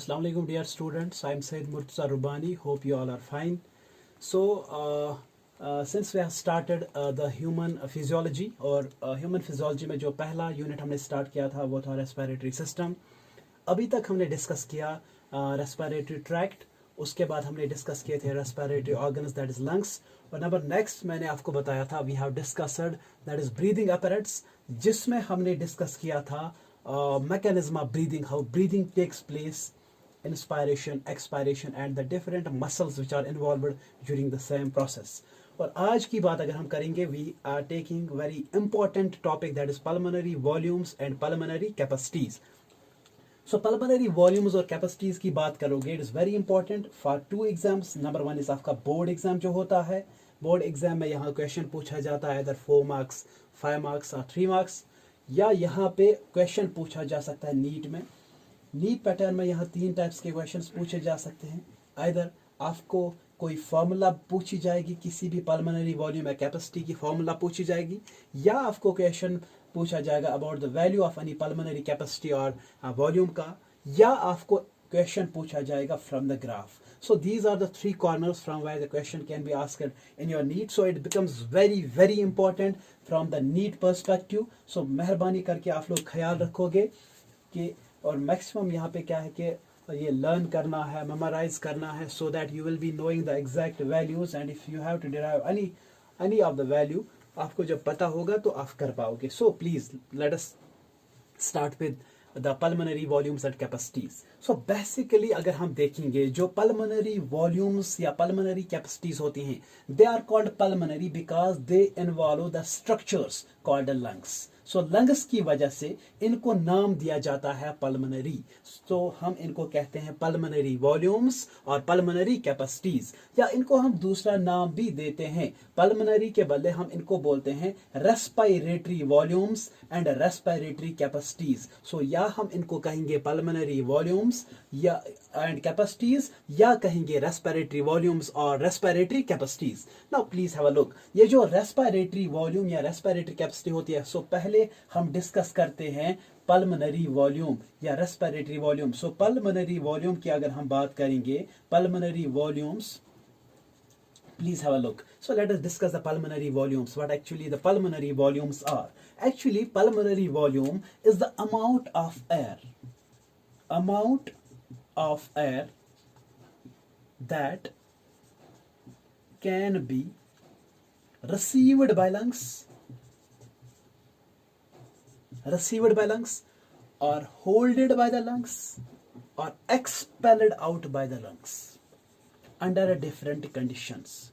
Assalamu alaikum, dear students. I'm Said Murtaza Rubani. Hope you all are fine. So, since we have started the human physiology और human physiology में जो पहला unit हमने start किया था वो था रेस्पिरेटरी सिस्टम. अभी तक हमने डिस्कस किया रेस्पिरेटरी ट्रैक्ट, उसके बाद हमने डिस्कस किए थे respiratory organs that is lungs, और नंबर नेक्स्ट मैंने आपको बताया था we have discussed that is breathing apparatus, जिसमें हमने डिस्कस किया था mechanism of breathing, how breathing takes place, inspiration, expiration and the different muscles which are involved during the same process. और आज की बात अगर हम करेंगे we are taking very important topic that is pulmonary volumes and pulmonary capacities. So pulmonary volumes और capacities की बात करोगे, it is very important for two exams. Number one is आपका board exam जो होता है, board exam में यहाँ question पूछा जाता है either 4 marks, 5 marks or 3 marks, या यहाँ पे क्वेश्चन पूछा जा सकता है नीट में. नीट पैटर्न में यहाँ 3 टाइप्स के क्वेश्चंस पूछे जा सकते हैं. आइदर आपको कोई फार्मूला पूछी जाएगी, किसी भी पल्मोनरी वॉल्यूम या कैपेसिटी की फार्मूला पूछी जाएगी, या आपको क्वेश्चन पूछा जाएगा about the value of any pulmonary capacity और वॉल्यूम का, या आपको क्वेश्चन पूछा जाएगा from the graph. So these are the 3 corners from where the question can be asked in your NEET. So it becomes very important from the NEET perspective. So मेहरबानी करके आप लोग ख्याल रखोगे कि और मैक्सिमम यहाँ पे क्या है कि ये लर्न करना है, मेमोराइज करना है, so that you will be knowing the exact values, and if you have to derive any of the value, आपको जब पता होगा तो आप कर पाओगे. So please let us start with the pulmonary volumes and capacities. So basically अगर हम देखेंगे जो pulmonary volumes या pulmonary capacities होती हैं, they are called pulmonary because they involve the structures called the lungs. So lungs की वजह से इनको नाम दिया जाता है pulmonary. तो हम इनको कहते हैं pulmonary volumes और pulmonary capacities, या इनको हम दूसरा नाम भी देते हैं. pulmonary के बदले हम इनको बोलते हैं respiratory volumes and respiratory capacities. So या हम इनको कहेंगे pulmonary volumes या and capacities, या कहेंगे respiratory volumes और respiratory capacities. Now please have a look. ये जो respiratory volume या respiratory capacity होती है, so पहले हम डिस्कस करते हैं pulmonary volume या respiratory volume. So pulmonary volume की अगर हम बात करेंगे, pulmonary volumes, please have a look. So let us discuss the pulmonary volumes. What actually the pulmonary volumes are? Actually pulmonary volume is the amount of air that can be received by lungs or holded by the lungs or expelled out by the lungs under different conditions.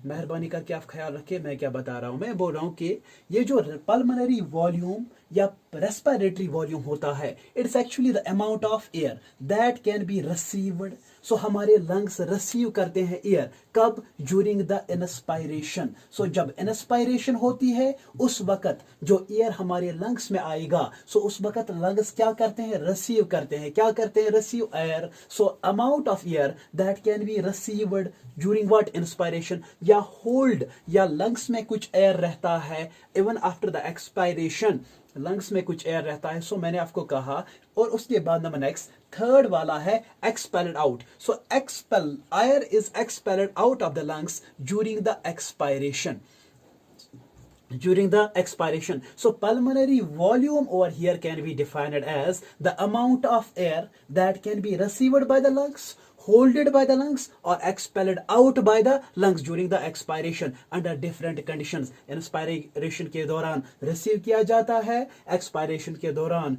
मेहरबानी करके आप ख्याल रखें मैं क्या बता रहा हूं. मैं बोल रहा हूं कि ये जो पल्मोनरी वॉल्यूम या रेस्पिरेटरी वॉल्यूम होता है, it's actually the amount of air that can be received. So हमारे लंग्स रिसीव करते हैं एयर कब? During the inspiration. सो जब इंस्पायरेशन होती है उस वक्त जो एयर हमारे लंग्स में आएगा, सो उस वक्त लंग्स क्या करते हैं? रिसीव करते हैं. क्या करते हैं? Receive air. So amount of air that can be received during what? Inspiration. या होल्ड, या लंग्स में कुछ एयर रहता है even after the expiration, lungs में कुछ एयर रहता है. सो मैंने आपको कहा, और उसके बाद नंबर नेक्स्ट थर्ड वाला है expelled out. So expel, air is expelled out of the lungs during the expiration. So pulmonary volume over here can be defined as the amount of air that can be received by the lungs, holded by the lungs or expelled out by the lungs during the expiration under different conditions. Inspiration के दौरान receive किया जाता है, expiration के दौरान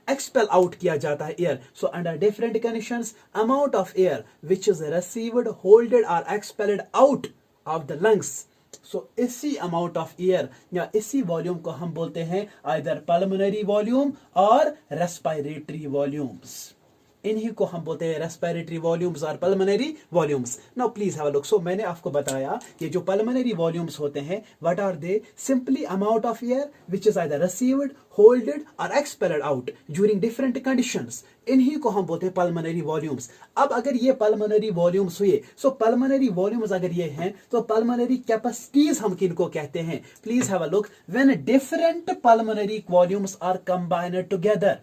expel out किया जाता है air. So under different conditions, amount of air which is received, holded or expelled out of the lungs. So इसी amount of air या इसी volume को हम बोलते हैं either pulmonary volume or respiratory volumes. इन्हीं को हम बोलते हैं रेस्पिरेटरी वॉल्यूम्स और pulmonary volumes. Now please have a look. So मैंने आपको बताया ये जो पल्मोनरी वॉल्यूम्स होते हैं, what are they? Simply amount of air which is either received, holded और expelled out during different conditions. इन्हीं को हम बोलते हैं पल्मोनरी वॉल्यूम्स। अब अगर ये पल्मोनरी वॉल्यूम्स हुए, सो पल्मोनरी वॉल्यूम्स अगर ये हैं, तो पल्मोनरी कैपेसिटीज हम किनको कहते हैं? Please have a look. When different pulmonary volumes are combined together,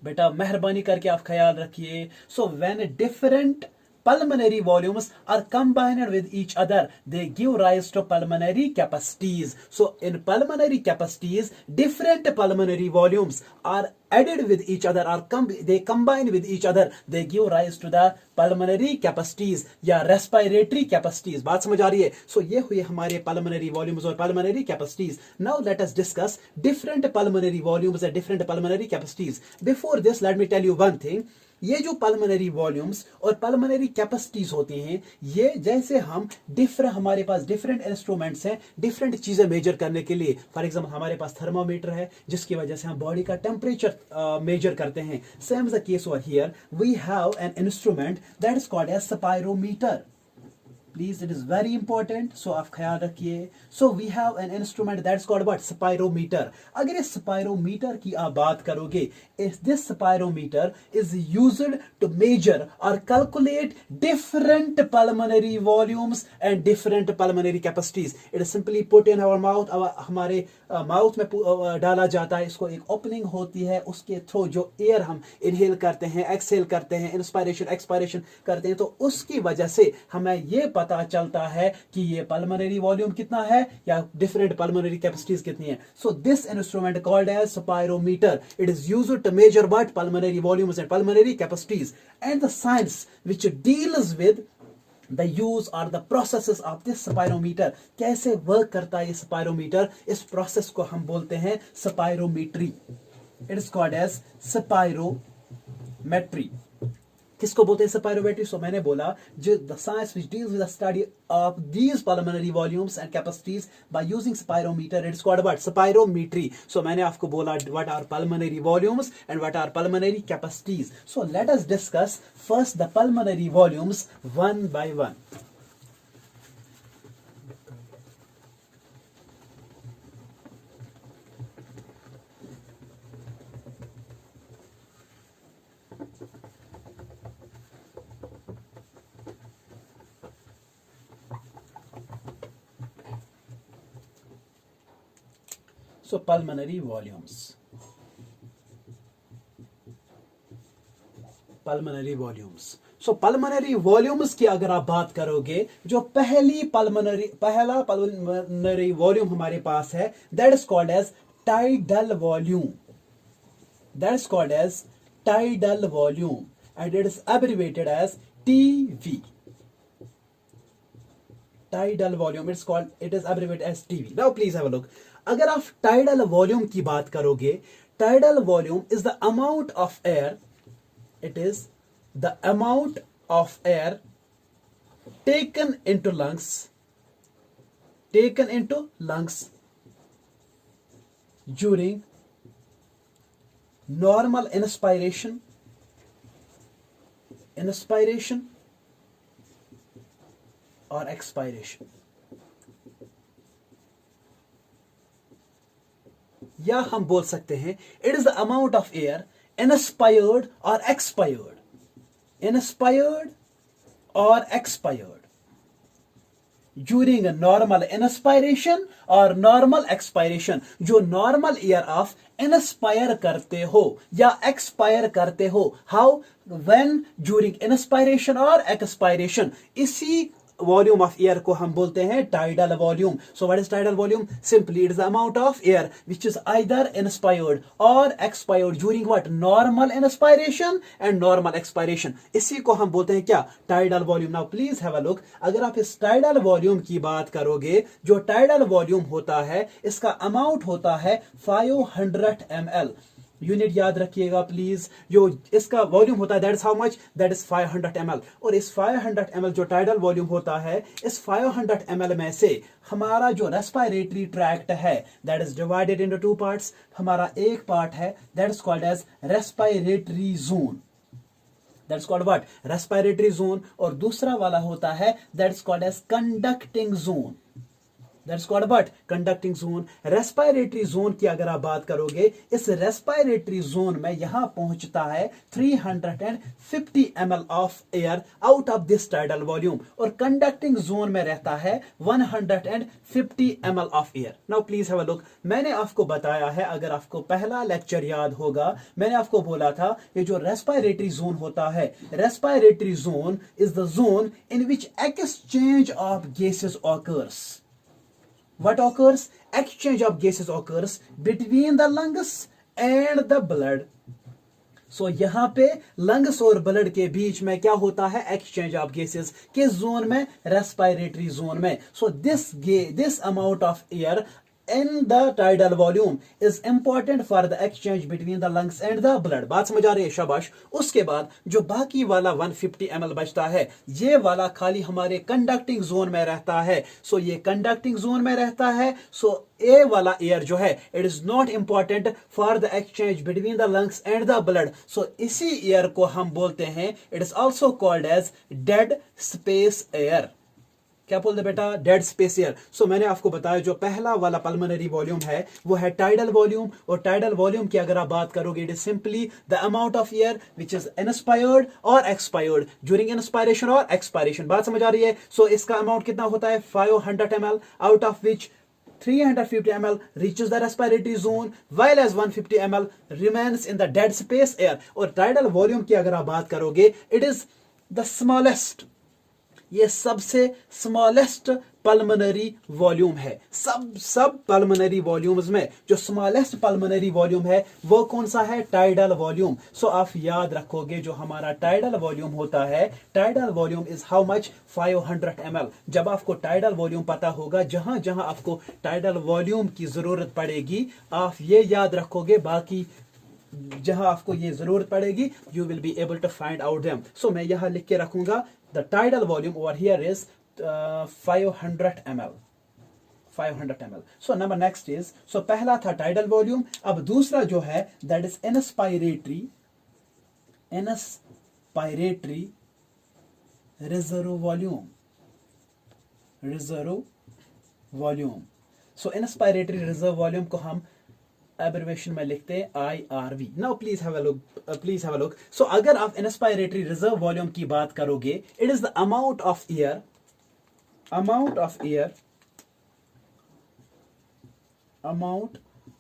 बेटा मेहरबानी करके आप ख्याल रखिए। So when different pulmonary volumes are combined with each other, they give rise to pulmonary capacities. So in pulmonary capacities, different pulmonary volumes are added with each other, or they combine with each other, they give rise to the pulmonary capacities या respiratory capacities। बात समझ आ रही है? So ये हुए हमारे pulmonary volumes और pulmonary capacities। Now let us discuss different pulmonary volumes and different pulmonary capacities। Before this, let me tell you one thing। ये जो पल्मोनरी वॉल्यूम्स और पल्मोनरी कैपेसिटीज होती हैं, ये जैसे हम हमारे पास डिफरेंट इंस्ट्रूमेंट्स हैं डिफरेंट चीजें मेजर करने के लिए। फॉर एग्जांपल हमारे पास थर्मामीटर है जिसकी वजह से हम बॉडी का टेम्परेचर मेजर करते हैं। Same the case over here, we have an instrument that is called as spirometer. Please it is very important, so आप ख्याल रखिए। So we have an instrument that's called what? Spirometer. अगर इस spirometer की आप बात करोगे, this spirometer is used to measure और calculate different pulmonary volumes and different pulmonary capacities. It is simply put in our mouth, हमारे mouth में डाला जाता है। इसको एक ओपनिंग होती है, उसके थ्रू जो एयर हम इनहेल करते हैं, एक्सहेल करते हैं, इंस्पायरेशन एक्सपायरेशन करते हैं, तो उसकी वजह से हमें ये पता चलता है कि ये पल्मोनरी वॉल्यूम कितना है या डिफरेंट पल्मोनरी कैपेसिटीज कितनी है। So this instrument called as spirometer, it is used to measure what? Pulmonary volumes and pulmonary capacities. And the science which deals with the use or the processes of this spirometer, कैसे work करता है ये spirometer, इस process को हम बोलते हैं spirometry. It is called as spirometry. किसको बोलते हैं स्पायरोमेट्री? सो मैंने बोला जो the science which deals with the study of these pulmonary volumes and capacities by using spirometer, it's called what? Spirometry. So मैंने आपको बोला what are pulmonary volumes and what are pulmonary capacities. So let us discuss first the pulmonary volumes one by one. So pulmonary volumes, pulmonary volumes। So pulmonary volumes की अगर आप बात करोगे, जो पहला pulmonary volume हमारे पास है, that is called as tidal volume, that is called as tidal volume and it is abbreviated as TV। tidal volume, it is abbreviated as TV। Now please have a look। अगर आप tidal volume की बात करोगे, tidal volume is the amount of air, it is the amount of air taken into lungs during normal inspiration और expiration, या हम बोल सकते हैं it is the amount of air inspired और एक्सपायर्ड ड्यूरिंग नॉर्मल इंस्पायरेशन और normal expiration. जो normal air of inspire करते हो या एक्सपायर करते हो, हाउ? व्हेन ड्यूरिंग इंस्पायरेशन और एक्सपायरेशन, इसी वॉल्यूम ऑफ एयर को हम बोलते हैं tidal volume. So what is tidal volume? Simply it is the amount of air which is either inspired और expired during what? Normal inspiration and normal expiration. इसी को हम बोलते हैं क्या? Tidal volume. Now please have a look. अगर आप इस टाइडल वॉल्यूम की बात करोगे, जो टाइडल वॉल्यूम होता है इसका अमाउंट होता है 500 ml। यूनिट याद रखिएगा प्लीज, जो इसका वॉल्यूम होता है that is how much? That is 500 ml। और इस 500 ml जो टाइडल वॉल्यूम होता है, इस 500 ml में से हमारा जो रेस्पिरेटरी ट्रैक्ट है that is divided into 2 parts. हमारा एक पार्ट है that is called as respiratory zone, that's called what, respiratory zone. और दूसरा वाला होता है that's called as conducting zone. That's called what, conducting zone. Respiratory zone की अगर आप बात करोगे, इस रेस्पिरेटरी जोन में यहां पहुंचता है 350 ml of air out of this tidal volume, और कंडक्टिंग जोन में रहता है 150 ml of air. Now please have a look. मैंने आपको बताया है, अगर आपको पहला लेक्चर याद होगा, मैंने आपको बोला था ये जो रेस्पिरेटरी जोन होता है, respiratory zone is the zone in which exchange of gases occurs. What occurs? Exchange of gases occurs between the lungs and the blood. So यहां पे लंग्स और ब्लड के बीच में क्या होता है, एक्सचेंज ऑफ गैसेस। किस जोन में, रेस्पिरेटरी जोन में। So this amount of air in the tidal volume is important for the exchange between the lungs and the blood। बात समझ आ रही है, शाबाश। उसके बाद जो बाकी वाला 150 ml बचता है, ये वाला खाली हमारे कंडक्टिंग जोन में रहता है। सो ये कंडक्टिंग जोन में रहता है। सो ए वाला एयर जो है, it is not important for the exchange between the lungs and the blood. So इसी एयर को हम बोलते हैं, it is also called as dead space air. क्या बोलते बेटा, डेड स्पेस एयर। सो मैंने आपको बताया जो पहला वाला पल्मोनरी वॉल्यूम है वो है टाइडल वॉल्यूम, और टाइडल वॉल्यूम की अगर आप बात करोगे, it is simply the amount of air which is inspired और एक्सपायर्ड ड्यूरिंग इंस्पायरेशन और एक्सपायरेशन। बात समझ आ रही है। सो इसका अमाउंट कितना होता है, 500 ml, out of which 350 ml reaches the respiratory zone, while as 150 ml remains in the dead space air। और टाइडल वॉल्यूम की अगर आप बात करोगे, इट इज द स्मॉलेस्ट, ये सबसे स्मॉलेस्ट पल्मोनरी वॉल्यूम है। सब पल्मोनरी वॉल्यूम्स में जो स्मॉलेस्ट पल्मोनरी वॉल्यूम है वो कौन सा है, टाइडल वॉल्यूम। सो आप याद रखोगे जो हमारा टाइडल वॉल्यूम होता है, tidal volume is how much, 500 ml। जब आपको टाइडल वॉल्यूम पता होगा, जहां जहां आपको टाइडल वॉल्यूम की जरूरत पड़ेगी, आप ये याद रखोगे, बाकी जहां आपको ये जरूरत पड़ेगी you will be able to find out them. So मैं यहां लिख के रखूंगा the tidal volume over here is 500 ml, 500 ml। So number next is, so पहला था टाइडल वॉल्यूम। अब दूसरा जो है that is inspiratory reserve volume. So inspiratory reserve volume को हम एब्रिवेशन में लिखते हैं IRV। Now please have a look. So अगर आप इंस्पायरेटरी रिजर्व वॉल्यूम की बात करोगे, it is the amount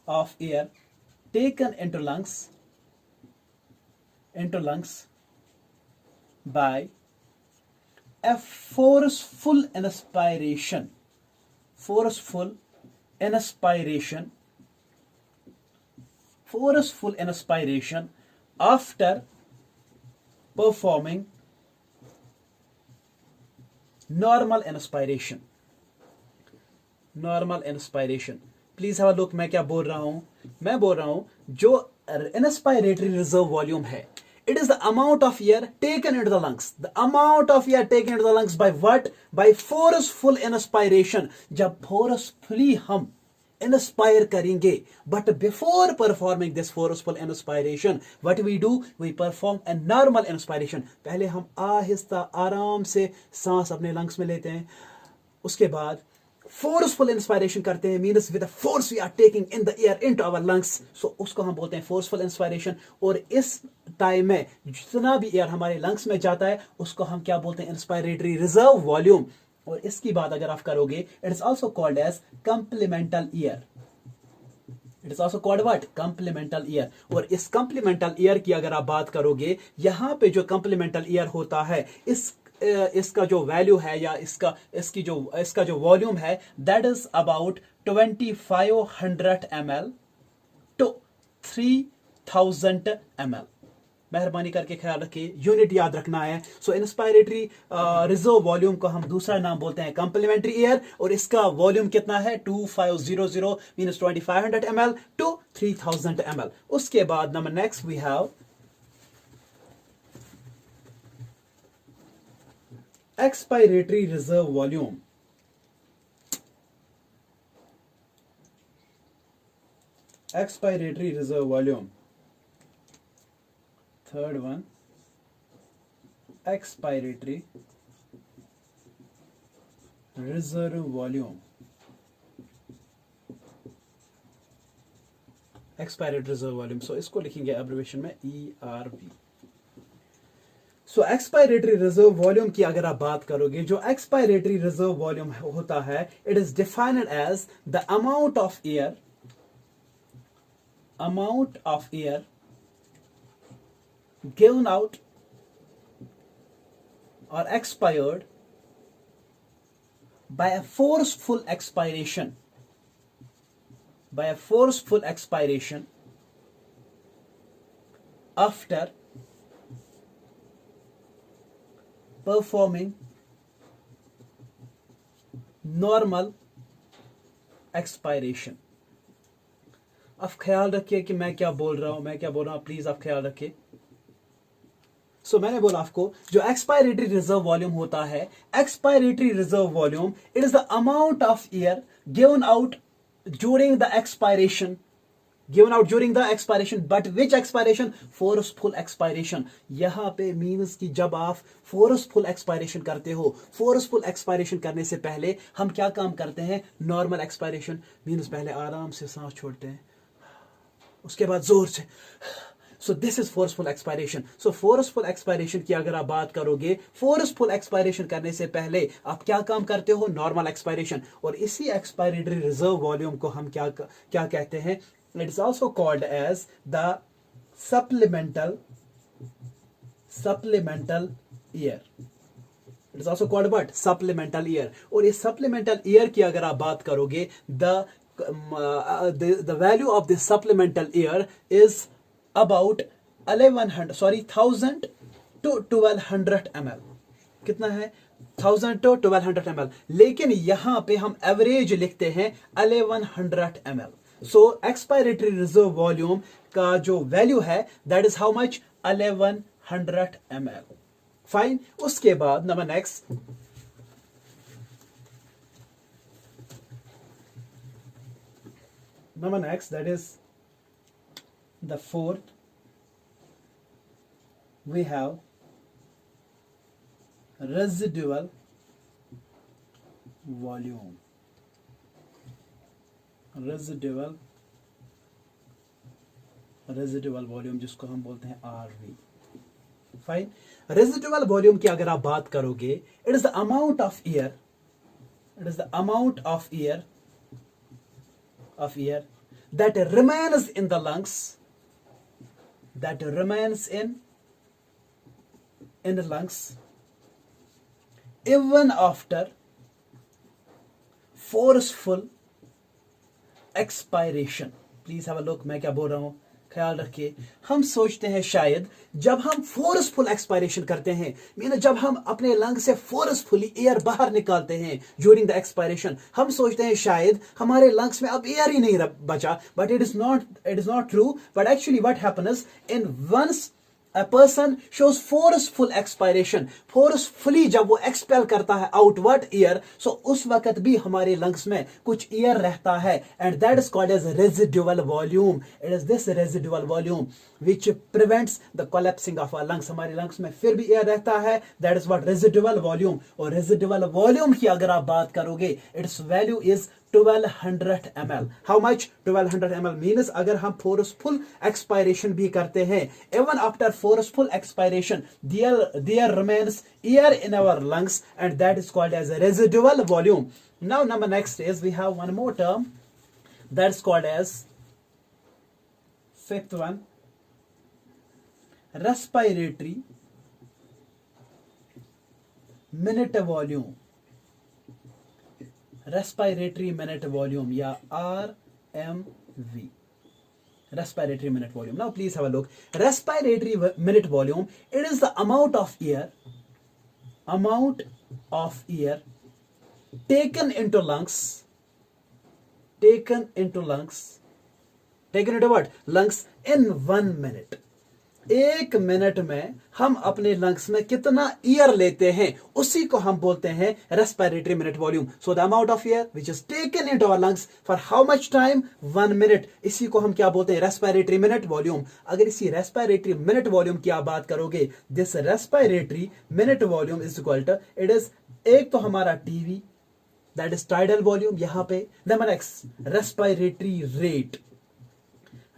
of air taken into lungs by a forceful inspiration after performing normal inspiration। Please have a look. मैं क्या बोल रहा हूं, मैं बोल रहा हूं जो इंस्पायरेटरी रिजर्व वॉल्यूम है, it is the amount of air taken into the lungs, by what, by forceful inspiration। जब forcefully हम इंस्पायर करेंगे, but before performing this forceful inspiration what we do, we perform a normal inspiration. पहले हम आहिस्ता आराम से सांस अपने लंग्स में लेते हैं, उसके बाद फोर्सफुल इंस्पायरेशन करते हैं, means with force we are taking in the air into our lungs. So उसको हम बोलते हैं फोर्सफुल इंस्पायरेशन। और इस टाइम में जितना भी एयर हमारे लंग्स में जाता है उसको हम क्या बोलते हैं, इंस्पायरेटरी रिजर्व वॉल्यूम। और इसकी बात अगर आप करोगे, it is also called as complemental air. It is also called what, complemental air. और इस कंप्लीमेंटल ईयर की अगर आप बात करोगे, यहां पे जो कंप्लीमेंटल ईयर होता है, इसका जो वैल्यू है या इसका जो वॉल्यूम है, that is about 2500 ml to 3000 ml। मेहरबानी करके ख्याल रखिए, यूनिट याद रखना है। सो इंस्पायरेटरी रिजर्व वॉल्यूम को हम दूसरा नाम बोलते हैं कंप्लीमेंट्री एयर, और इसका वॉल्यूम कितना है, 2500 मीन्स 2500 ml टू 3000 ml। उसके बाद number next we have expiratory reserve volume. Third one expiratory reserve volume, expiratory reserve volume, so इसको लिखेंगे एब्रिविएशन में ERV। So expiratory reserve volume की अगर आप बात करोगे, जो एक्सपायरेटरी रिजर्व वॉल्यूम होता है, it is defined as the amount of air given out और expired by a forceful expiration after performing normal expiration। अब ख्याल रखिए कि मैं क्या बोल रहा हूं, प्लीज आप ख्याल रखिए। सो मैंने बोला आपको, जो एक्सपायरेटरी रिजर्व वॉल्यूम होता है, expiratory reserve volume it is the amount of air given out during the expiration, but which expiration? Forceful expiration. यहां पे मीन्स कि जब आप फोर्सफुल एक्सपायरेशन करते हो, फोर्सफुल एक्सपायरेशन करने से पहले हम क्या काम करते हैं? नॉर्मल एक्सपायरेशन मीन्स पहले आराम से सांस छोड़ते हैं, उसके बाद जोर से। सो this is forceful expiration. So forceful expiration की अगर आप बात करोगे, फोर्सफुल एक्सपायरेशन करने से पहले आप क्या काम करते हो? Normal expiration. और इसी एक्सपायरेटरी रिजर्व वॉल्यूम को हम क्या कहते हैं? It is also called as the supplemental air. It is also called what? Supplemental air. और इस सप्लीमेंटल ईयर की अगर आप बात करोगे, the value of the supplemental year is about 1000 to 1200 ml। कितना है? 1000 to 1200 ml। लेकिन यहां पे हम एवरेज लिखते हैं 1100 ml। सो एक्सपायरेटरी रिजर्व वॉल्यूम का जो वैल्यू है, that is how much? 1100 ml। Fine. उसके बाद number next, that is the fourth, we have residual volume। Residual volume जिसको हम बोलते हैं RV। फाइन। रेजिडुअल वॉल्यूम की अगर आप बात करोगे, it is the amount of air that remains in the lungs, even after forceful expiration। Please have a look, मैं क्या बोल रहा हूं, ख्याल रखिए। हम सोचते हैं शायद जब हम फोर्सफुल एक्सपायरेशन करते हैं, मीन जब हम अपने लंग से फोर्सफुली एयर बाहर निकालते हैं ड्यूरिंग द एक्सपायरेशन, हम सोचते हैं शायद हमारे लंग्स में अब एयर ही नहीं बचा, but it is not true. But actually what happens in once a person shows forceful expiration, forcefully जब वो एक्सपेल करता है आउटवर्ड एयर, सो उस वक्त भी हमारे लंग्स में कुछ एयर रहता है, and that is called as residual volume. It is this residual volume which prevents the collapsing of our lungs. हमारे लंग्स में फिर भी एयर रहता है, that is what? Residual volume. और रेजिडुअल वॉल्यूम की अगर आप बात करोगे, it's value is 1200 ml। How much? 1200 ml means अगर हम फोर्सफुल एक्सपायरेशन भी करते हैं, even after forceful expiration there remains air in our lungs, and that is called as residual volume. Now number next is we have one more term that is called as, fifth one, respiratory minute volume. Respiratory minute volume या RMV, respiratory minute volume. Now please have a look, respiratory minute volume, it is the amount of air taken into what? Lungs in 1 minute। 1 minute में हम अपने lungs में कितना air लेते हैं उसी को हम बोलते हैं respiratory minute volume. So the amount of air which is taken into our lungs for how much time, 1 minute. इसी को हम क्या बोलते हैं? Respiratory minute volume. अगर इसी रेस्पिरेटरी मिनट वॉल्यूम की आप बात करोगे, this respiratory minute volume is equal to, it is, एक तो हमारा TV, that is tidal volume यहां पे. Number next respiratory rate,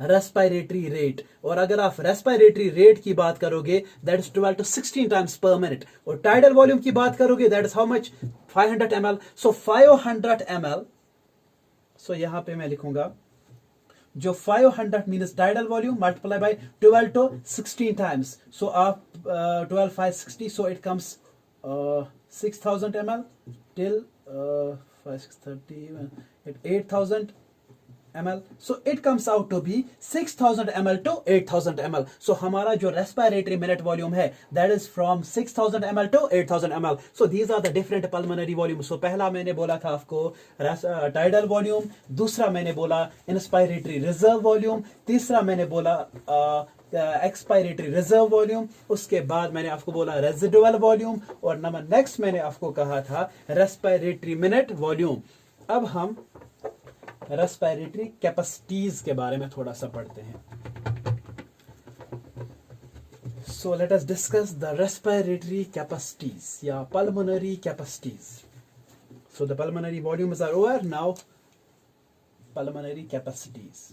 respiratory rate. और अगर आप रेस्पिरेटरी रेट की बात करोगे, that is 12 to 16 times per minute. और टाइडल वॉल्यूम की बात करोगे, that is how much? 500 ml. So 500 ml, so यहां पे मैं लिखूंगा जो 500 means tidal volume multiply by 12 to 16 times. So आप 12 5 60, सो it comes 6000 ml till 5 6 30 8000 ml. So it comes out to be 6000 ml to 8000 ml. So हमारा जो respiratory minute volume है, that is from 6000 ml to 8000 ml. So these are the different pulmonary volumes. So पहला मैंने बोला था आपको tidal volume, दूसरा मैंने बोला inspiratory reserve volume, तीसरा मैंने बोला एक्सपायरेटरी रिजर्व वॉल्यूम, उसके बाद मैंने आपको बोला रेजिडुअल वॉल्यूम, और नंबर नेक्स्ट मैंने आपको कहा था रेस्पिरेटरी मिनट वॉल्यूम. अब हम रेस्पिरेटरी कैपेसिटीज के बारे में थोड़ा सा पढ़ते हैं. So let us discuss the respiratory capacities या pulmonary capacities. So the pulmonary volumes are over, now pulmonary capacities.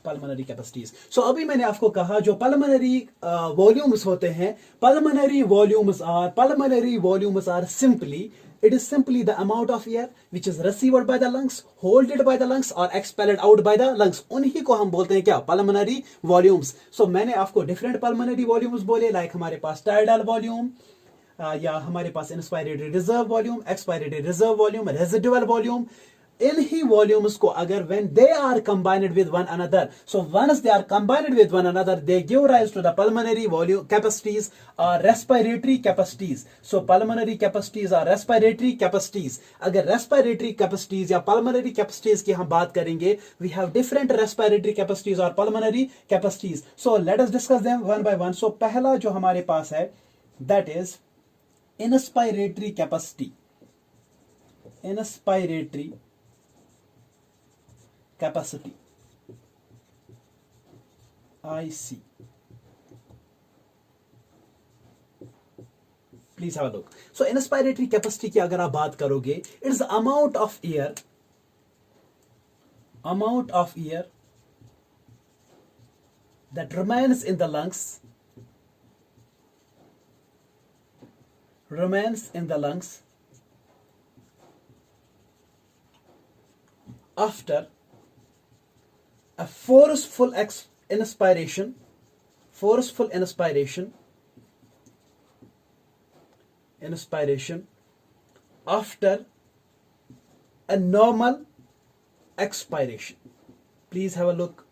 Pulmonary capacities. So अभी मैंने आपको कहा जो पल्मोनरी वॉल्यूम्स होते हैं, pulmonary volumes are simply, it is simply the amount of air which is received by the lungs, holded by the lungs or expelled out by the lungs. उन्हीं को हम बोलते हैं क्या? Pulmonary volumes. सो मैंने आपको डिफरेंट पल्मोनरी वॉल्यूम्स बोले, like हमारे पास टाइडल वॉल्यूम, या हमारे पास inspiratory reserve volume, expiratory reserve volume, residual volume. इन ही वॉल्यूम्स को अगर when they are combined with one another, so once they are combined with one another, they give rise to the pulmonary volume capacities or respiratory capacities. So pulmonary capacities or respiratory capacities. अगर respiratory capacities या pulmonary capacities की हम बात करेंगे, we have different respiratory capacities or pulmonary capacities. So let us discuss them one by one. So पहला जो हमारे पास है, that is inspiratory capacity. Inspiratory capacity, IC. Please have a look. So inspiratory capacity की अगर आप बात करोगे, it is the amount of air that remains in the lungs after a forceful inspiration after a normal expiration. Please have a look.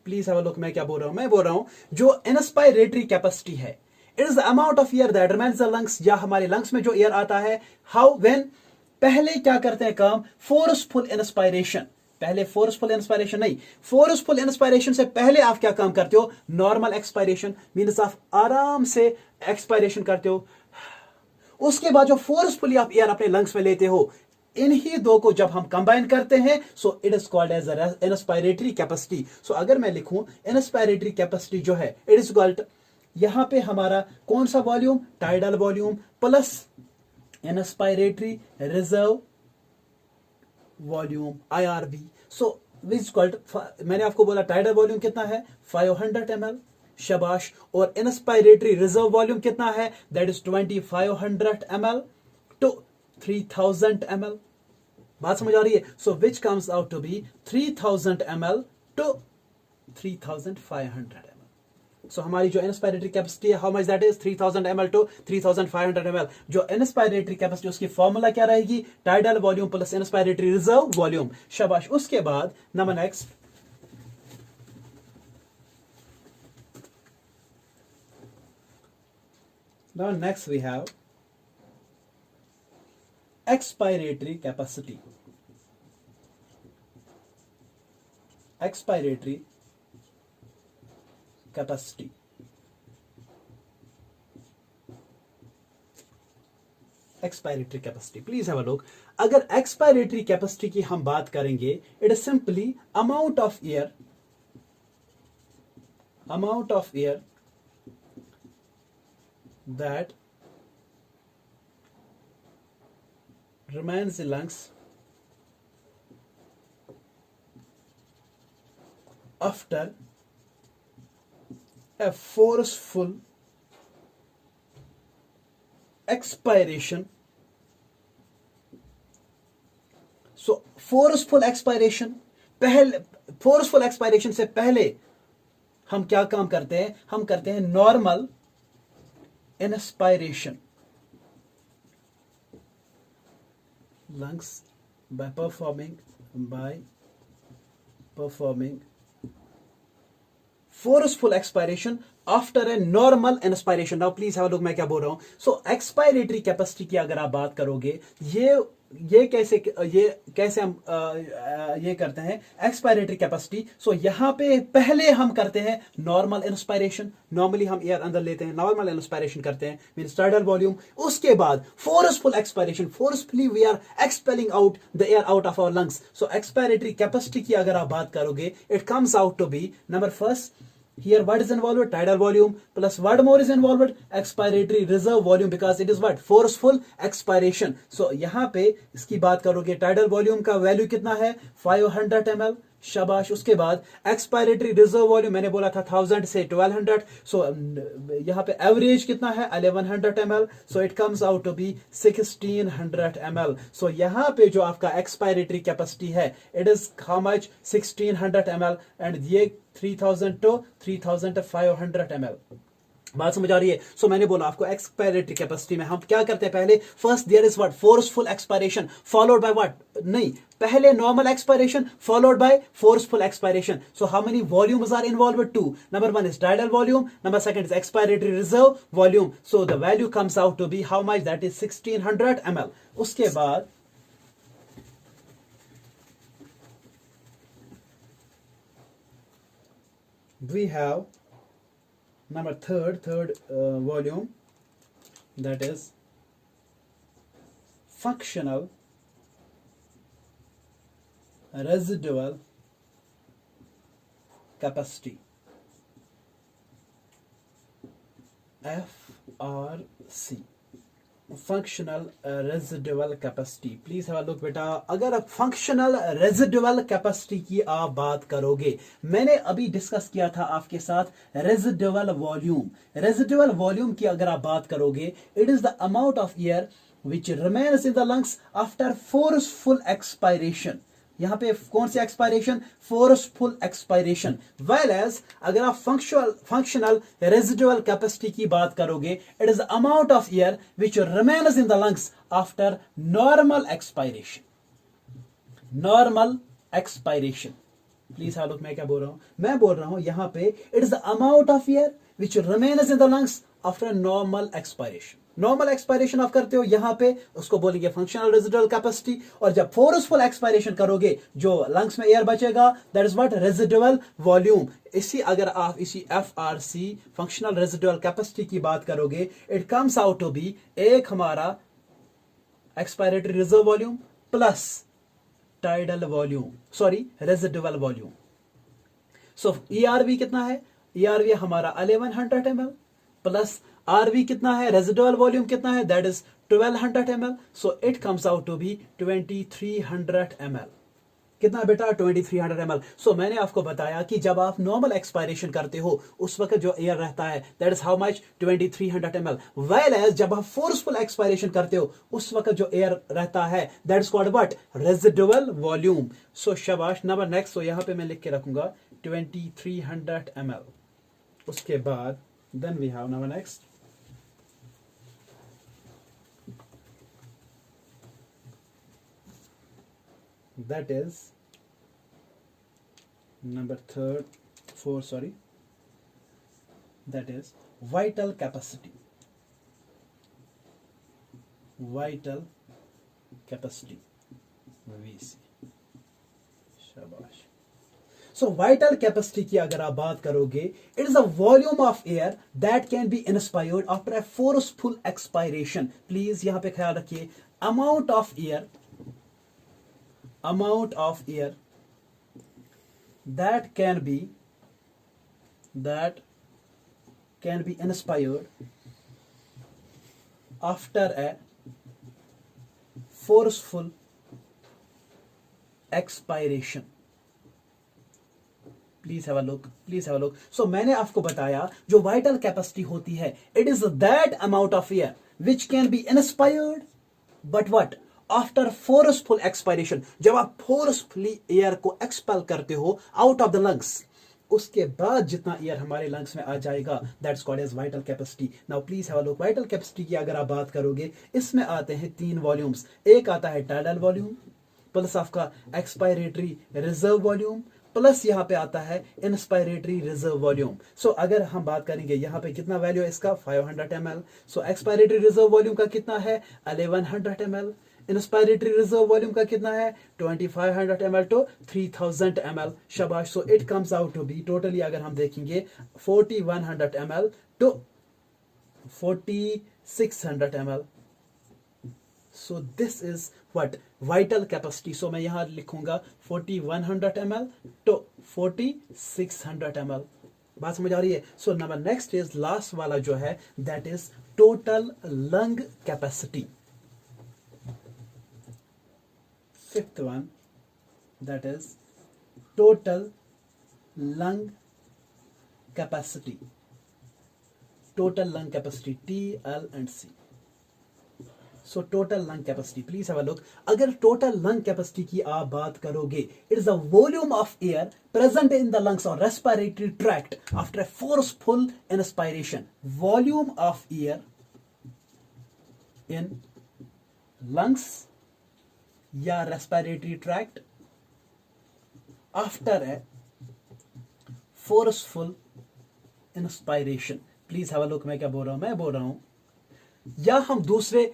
मैं क्या बोल रहा हूं? मैं बोल रहा हूं जो inspiratory capacity है, it is the amount of air that remains the lungs, या हमारे lungs में जो एयर आता है, how when पहले क्या करते हैं काम? forceful inspiration. पहले फोर्सफुल इंस्पायरेशन नहीं, फोर्सफुल इंस्पायरेशन से पहले आप क्या काम करते हो? नॉर्मल एक्सपायरेशन, मींस आप आराम से एक्सपायरेशन करते हो. उसके बाद जो फोर्सफुली आप एयर अपने लंग्स में लेते हो, इन्हीं दो को जब हम कंबाइन करते हैं, so it is called as inspiratory capacity. सो अगर मैं लिखूं इंस्पायरेटरी कैपेसिटी जो है, इट इज कॉल्ड, यहां पे हमारा कौन सा volume? Tidal volume plus inspiratory reserve volume, IRV. सो विच कॉल्ड, मैंने आपको बोला टाइडल वॉल्यूम कितना है? 500 ml. शाबाश. और इंस्पायरेटरी रिजर्व वॉल्यूम कितना है? That is 2500 ml to 3000 ml. बात समझ आ रही है? So which comes out to be 3000 ml to 3500 ml. So हमारी जो इंस्पायरेटरी कैपेसिटी है, how much that is? 3000 ml to 3500 ml. जो इंस्पायरेटरी कैपेसिटी, उसकी फॉर्मूला क्या रहेगी? Tidal volume plus inspiratory reserve volume. शाबाश. उसके बाद number next, we have expiratory capacity. expiratory capacity. Expiratory capacity, please have a look. अगर expiratory capacity की हम बात करेंगे, it is simply amount of air that remains in lungs after a forceful expiration. So forceful expiration, पहले forceful expiration से पहले हम क्या काम करते हैं? हम करते हैं normal inspiration. Lungs by performing forceful expiration after a normal inspiration. Now please have a look मैं क्या बोल रहा हूं. So expiratory capacity की अगर आप बात करोगे, ये कैसे हम ये करते हैं एक्सपायरेटरी कैपेसिटी. सो यहां पे पहले हम करते हैं नॉर्मल इंस्पायरेशन. नॉर्मली हम एयर अंदर लेते हैं, नॉर्मल इंस्पायरेशन करते हैं, मींस टाइडल वॉल्यूम. उसके बाद forceful expiration, forcefully we are expelling out the air out of our lungs. So expiratory capacity की अगर आप बात करोगे, it comes out to be number first. Here what is involved? Tidal volume plus what more is involved? Expiratory reserve volume, because it is what? Forceful expiration. So यहाँ पे इसकी बात करोगे, tidal volume का वैल्यू कितना है? 500 ml. शाबाश. उसके बाद एक्सपायरेटरी रिजर्व वॉल्यूम मैंने बोला था 1000 से 1200. सो यहाँ पे एवरेज कितना है? 1100 ml. So it comes out to be 1600 ml. So यहाँ पे जो आपका एक्सपायरेटरी कैपेसिटी है, it is how much? 1600 ml. And ये 3000 to 3500 ml. बात समझ आ रही है? सो मैंने बोला आपको एक्सपायरेटरी कैपेसिटी में हम क्या करते हैं? पहले first there is what? Forceful expiration followed by what? नहीं, पहले normal expiration followed by forceful expiration. So how many volumes are involved? 2. Number 1 is tidal volume, number 2 is expiratory reserve volume. So the value comes out to be how much? That is 1600 ml. उसके बाद we have number third volume, that is functional residual capacity, FRC. Functional residual capacity. Please have a look बेटा. अगर आप functional residual capacity की आप बात करोगे, मैंने अभी डिस्कस किया था आपके साथ रेजिडुअल वॉल्यूम. रेजिडुअल वॉल्यूम की अगर आप बात करोगे, it is the amount of air which remains in the lungs after forceful expiration. यहां पे कौन सी expiration? Forceful expiration. Well as अगर आप फंक्शनल रेजिडुअल कैपेसिटी की बात करोगे, it is the amount of air which remains in the lungs after normal expiration. Normal expiration. Please हां लुक, मैं क्या बोल रहा हूं? मैं बोल रहा हूं यहां पे it is the amount of air which remains in the lungs after normal expiration. Normal expiration आप करते हो, यहां पे उसको बोलेंगे फंक्शनल रेजिडुअल कैपेसिटी. और जब फोर्सफुल एक्सपायरेशन करोगे, जो लंग्स में एयर बचेगा, that is what? Residual volume. अगर आप इसी एफआरसी फंक्शनल रेजिडुअल कैपेसिटी की बात करोगे, it comes out to be एक हमारा expiratory reserve volume plus tidal volume, sorry residual volume. So ERV कितना है? ईआरवी हमारा 1100 ml प्लस आरवी कितना है? रेजिडुअल वॉल्यूम कितना है? That is 1200 ml. So it comes out to be 2300 ml. कितना बेटा? 2300 ml. सो मैंने आपको बताया कि जब आप नॉर्मल एक्सपायरेशन करते हो, उस वक्त जो एयर रहता है, that is how much? 2300 ml. Well as जब आप फोर्सफुल एक्सपायरेशन करते हो, उस वक्त जो एयर रहता है, that is called what? Residual volume. So शाबाश. Number next. सो यहां पे मैं लिख के रखूंगा 2300 ml. उसके बाद then we have number next. That is number four, that is vital capacity. Vital capacity, VC. Shabash. So vital capacity की अगर आप बात करोगे, it is the volume of air that can be inspired after a forceful expiration. Please यहां पे ख्याल रखिए, amount of air that can be inspired after a forceful expiration। Please have a look, so मैंने आपको बताया जो vital capacity होती है, it is that amount of air which can be inspired but what after forceful expiration. जब आप forcefully air को expel करते हो आउट ऑफ द लंग्स, उसके बाद जितना एयर हमारे लंग्स में आ जाएगा, that's called as vital capacity. Now please have a look, vital capacity की अगर आप बात करोगे, इसमें आते हैं 3 वॉल्यूम्स। एक आता है टाइडल वॉल्यूम, प्लस आपका एक्सपायरेटरी रिजर्व वॉल्यूम, प्लस यहां पे आता है इंस्पायरेटरी रिजर्व वॉल्यूम। सो अगर हम बात करेंगे यहां पे कितना वैल्यू है इसका, 500 ml। सो एक्सपायरेटरी रिजर्व वॉल्यूम का कितना है, 1100 ml। इंस्पायरेटरी रिजर्व वॉल्यूम का कितना है, 2500 ml टू 3000 ml। शाबाश। So it comes out to be totally अगर हम देखेंगे 4100 ml to 4600 ml। So this is what vital capacity. So मैं यहां लिखूंगा 4100 ml टू 4600 ml। बात समझ आ रही है? So number next is last वाला जो है, that is total lung capacity. Fifth one, that is total lung capacity, TLNC। So total lung capacity, please have a look. अगर टोटल लंग कैपेसिटी की आप बात करोगे, it is the volume of air present in the lungs और respiratory tract after a forceful inspiration. Volume of air in lungs या respiratory tract after a forceful inspiration. Please have a look, मैं क्या बोल रहा हूं, मैं बोल रहा हूं, या हम दूसरी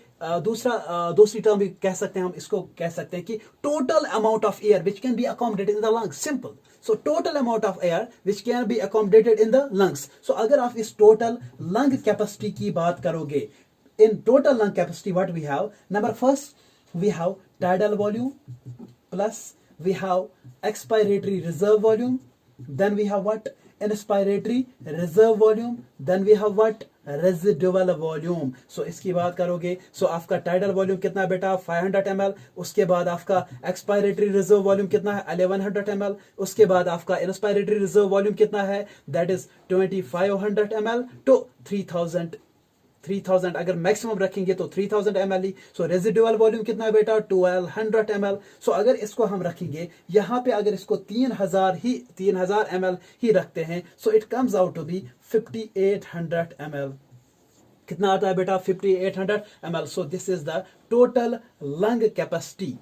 टर्म भी कह सकते हैं, हम इसको कह सकते हैं कि total amount of air which can be accommodated in the lungs. Simple. So total amount of air which can be accommodated in the lungs. So अगर आप इस टोटल लंग कैपेसिटी की बात करोगे, in total lung capacity what we have, number first we have tidal volume, plus we have expiratory reserve volume, then we have what, inspiratory reserve volume, then we have what, residual volume। so इसकी बात करोगे, so आपका tidal volume कितना है बेटा, 500 ml। उसके बाद आपका expiratory reserve volume कितना है, 1100 ml। उसके बाद आपका inspiratory reserve volume कितना है, that is 2500 ml to 3000 अगर मैक्सिमम रखेंगे तो 3000 ml ही। सो रेजिडुअल वॉल्यूम कितना है बेटा, 1200 ml। सो अगर इसको हम रखेंगे यहां पे, अगर इसको 3000 ml ही रखते हैं, so it comes out to be 5800 ml। कितना आता है बेटा, 5800 ml। So this is the total lung capacity,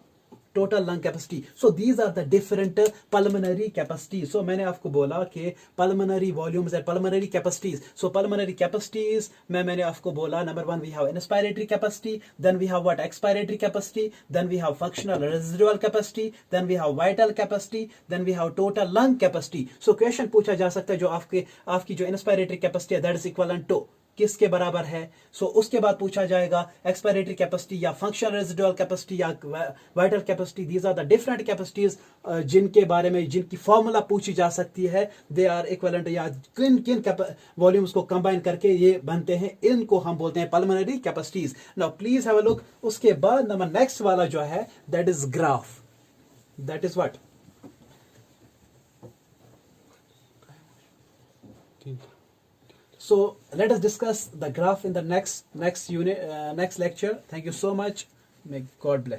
total lung capacity. So these are the different pulmonary capacity. So मैंने आपको बोला कि pulmonary volumes and pulmonary capacities. So pulmonary capacities में मैंने आपको बोला, number 1 we have inspiratory capacity, then we have what, expiratory capacity, then we have functional residual capacity, then we have vital capacity, then we have total lung capacity. So question पूछा जा सकता है, जो आपकी जो इंस्पायरेटरी कैपेसिटी है, that is equivalent to किसके बराबर है। सो उसके बाद पूछा जाएगा एक्सपायरेटरी कैपेसिटी या फंक्शनल रेजिडुअल कैपेसिटी या vital capacity. These are the different capacities जिनके बारे में, जिनकी फॉर्मूला पूछी जा सकती है, दे आर इक्विवेलेंट, या किन किन वॉल्यूम्स को कंबाइन करके ये बनते हैं, इनको हम बोलते हैं pulmonary capacities. Now please have a look. उसके बाद नंबर नेक्स्ट वाला जो है, that is graph, that is what, so let us discuss the graph in the next unit, next lecture. Thank you so much. May God bless you.